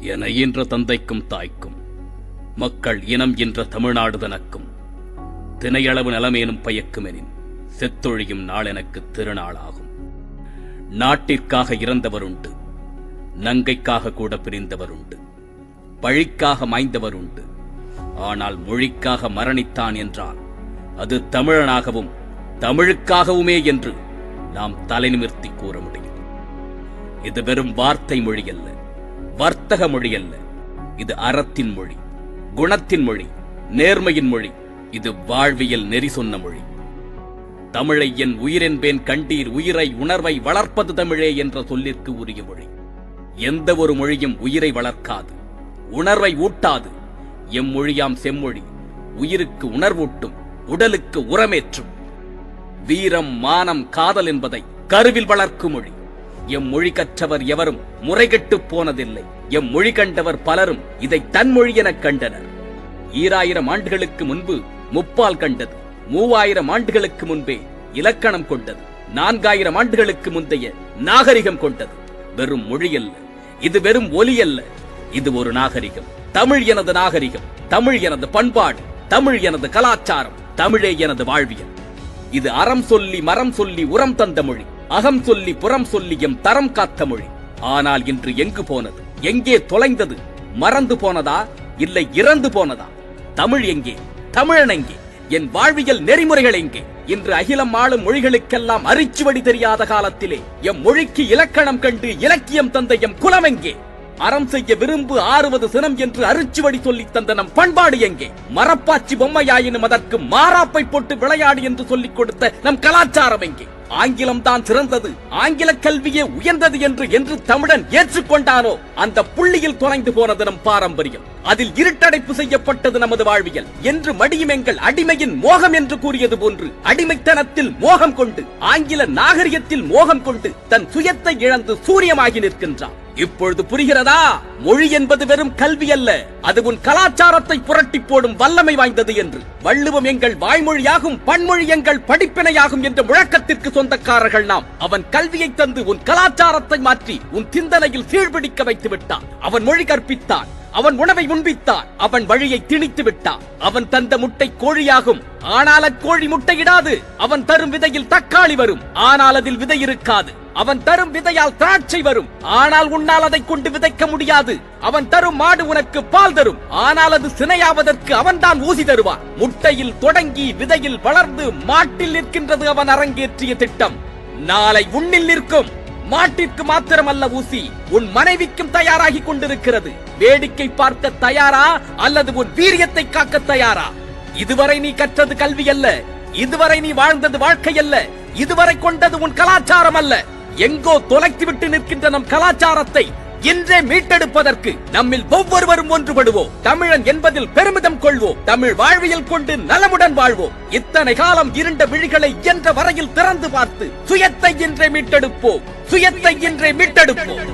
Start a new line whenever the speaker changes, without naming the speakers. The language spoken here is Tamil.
என என்ற தந்தைக்கும் தாய்க்கும் மக்கள் இனம் என்ற தமிழ்நாடு தனக்கும் தினையளவு நலமேனும் பயக்குமெனின் செத்தொழியும் நாள் எனக்கு திருநாளாகும். நாட்டிற்காக இறந்தவருண்டு, நங்கைக்காக கூட பிரிந்தவருண்டு, பழிக்காக மாய்ந்தவருண்டு. ஆனால் மொழிக்காக மரணித்தான் என்றால் அது தமிழனாகவும் தமிழுக்காகவுமே என்று நாம் தலை நிமிர்த்தி கூற முடியும். இது வெறும் வார்த்தை மொழி அல்ல, வர்த்தக மொழி அல்ல. இது அறத்தின் மொழி, குணத்தின் மொழி, நேர்மையின் மொழி. இது வாழ்வியல் நெறி சொன்ன மொழி. தமிழை என் உயிரென்பேன் கண்டீர், உயிரை உணர்வை வளர்ப்பது தமிழே என்ற சொல்லிற்கு உரிய மொழி. எந்த ஒரு மொழியும் உயிரை வளர்க்காது, உணர்வை ஊட்டாது. எம் மொழியாம் செம்மொழி உயிருக்கு உணர்வூட்டும், உடலுக்கு உரமேற்றும். வீரம், மானம், காதல் என்பதை கருவில் வளர்க்கும் மொழி. எம் மொழி கற்றவர் எவரும் முறைகெட்டு போனதில்லை. எம் மொழி கண்டவர் பலரும் இதை தன் மொழி எனக் கண்டனர். 2000 ஆண்டுகளுக்கு முன்பு முப்பால் கண்டது, 3000 ஆண்டுகளுக்கு முன்பே இலக்கணம் கொண்டது, 4000 ஆண்டுகளுக்கு முந்தைய நாகரிகம் கொண்டது. வெறும் மொழி அல்ல, இது வெறும் ஒலி அல்ல, இது ஒரு நாகரிகம். தமிழ் எனது நாகரிகம், தமிழ் எனது பண்பாடு, தமிழ் எனது கலாச்சாரம், தமிழே எனது வாழ்வியல். இது அறம் சொல்லி மரம் சொல்லி உரம் தந்த மொழி, அகம் சொல்லி புறம் சொல்லி எம் தரம் காத்த மொழி. ஆனால் இன்று எங்கு போனது? எங்கே தொலைந்தது? மறந்து போனதா, இல்லை இறந்து போனதா? தமிழ் எங்கே? தமிழன் எங்கே? என் வாழ்வியல் நெறிமுறைகள் எங்கே? இன்று அகிலம் ஆளும் மொழிகளுக்கெல்லாம் அரிச்சுவடி தெரியாத காலத்திலே எம் மொழிக்கு இலக்கணம் கண்டு இலக்கியம் தந்த எம் குலம் எங்கே? அறம் செய்ய விரும்பு ஆறுவது சினம் என்று அரிச்சுவடி சொல்லி தந்த நம் பண்பாடு எங்கே? மரப்பாச்சி பொம்மையாயினும் அதற்கு மாறாப்பை போட்டு விளையாடு என்று சொல்லிக் கொடுத்த நம் கலாச்சாரம் எங்கே? ஆங்கிலம் தான் சிறந்தது, ஆங்கில கல்வியே உயர்ந்தது என்று தமிழன் ஏற்றுக்கொண்டானோ அந்த புள்ளியில் தொலைந்து போனது நம் பாரம்பரியம். அதில் இருட்டடைப்பு செய்யப்பட்டது நமது வாழ்வியல். என்று மடியும் எங்கள் அடிமையின் மோகம் என்று கூறியது போன்று அடிமைத்தனத்தில் மோகம் கொண்டு, ஆங்கில நாகரிகத்தில் மோகம் கொண்டு தன் சுயத்தை இழந்து சூரியமாகி நிற்கின்றான். இப்பொழுது புரிகிறதா? மொழி என்பது வெறும் கல்வி அல்ல, அது உன் கலாச்சாரத்தை புரட்டி போடும் வல்லமை வாய்ந்தது என்று. வள்ளுவம் எங்கள் வாய்மொழியாகும், பன்மொழி எங்கள் படிப்பினையாகும் என்ற முழக்கத்திற்கு சொந்தக்காரர்கள் நாம். அவன் கல்வியை தந்து உன் கலாச்சாரத்தை மாற்றி உன் சிந்தனையில் சீழ்பிடிக்க வைத்து விட்டான். அவன் மொழி கற்பித்தான், அவன் உணவை உண்பித்தான், அவன் வழியை திணித்து விட்டான். அவன் தந்த முட்டை கோழியாகும், ஆனால் அக்கோழி முட்டையிடாது. அவன் தரும் விதையில் தக்காளி வரும், ஆனால் அதில் விதை இருக்காது. அவன் தரும் விதையால் திராட்சை வரும், ஆனால் உன்னால் அதை கொண்டு விதைக்க முடியாது. அவன் தரும் மாடு உனக்கு பால் தரும், ஆனால் அது சினையாவதற்கு அவன்தான் ஊசி தருவான். முட்டையில் தொடங்கி விதையில் வளர்ந்து மாட்டில் நிற்கின்றது அவன் அரங்கேற்றிய திட்டம். நாளை உன்னில் நிற்கும். மாட்டிற்கு மாத்திரமல்ல ஊசி, உன் மனைவிக்கும் தயாராகி கொண்டிருக்கிறது. வேடிக்கை பார்க்க தயாரா அல்லது உன் வீரியத்தை காக்க தயாரா? இதுவரை நீ கற்றது கல்வி அல்ல, இதுவரை நீ வாழ்ந்தது வாழ்க்கை அல்ல, இதுவரை கொண்டது உன் கலாச்சாரம் அல்ல. எங்கோ தொலைத்துவிட்டு நிற்கின்ற நம் கலாச்சாரத்தை இன்றே மீட்டெடுப்பதற்கு நம்மில் ஒவ்வொருவரும் ஒன்றுபடுவோம். தமிழன் என்பதில் பெருமிதம் கொள்வோம். தமிழ் வாழ்வியல் கொண்டு நலமுடன் வாழ்வோம். இத்தனை காலம் இருண்ட விழிகளை இயன்ற வரையில் திறந்து பார்த்து சுயத்தை இன்றே மீட்டெடுப்போம். சுயத்தை இன்றே மீட்டெடுப்போம்.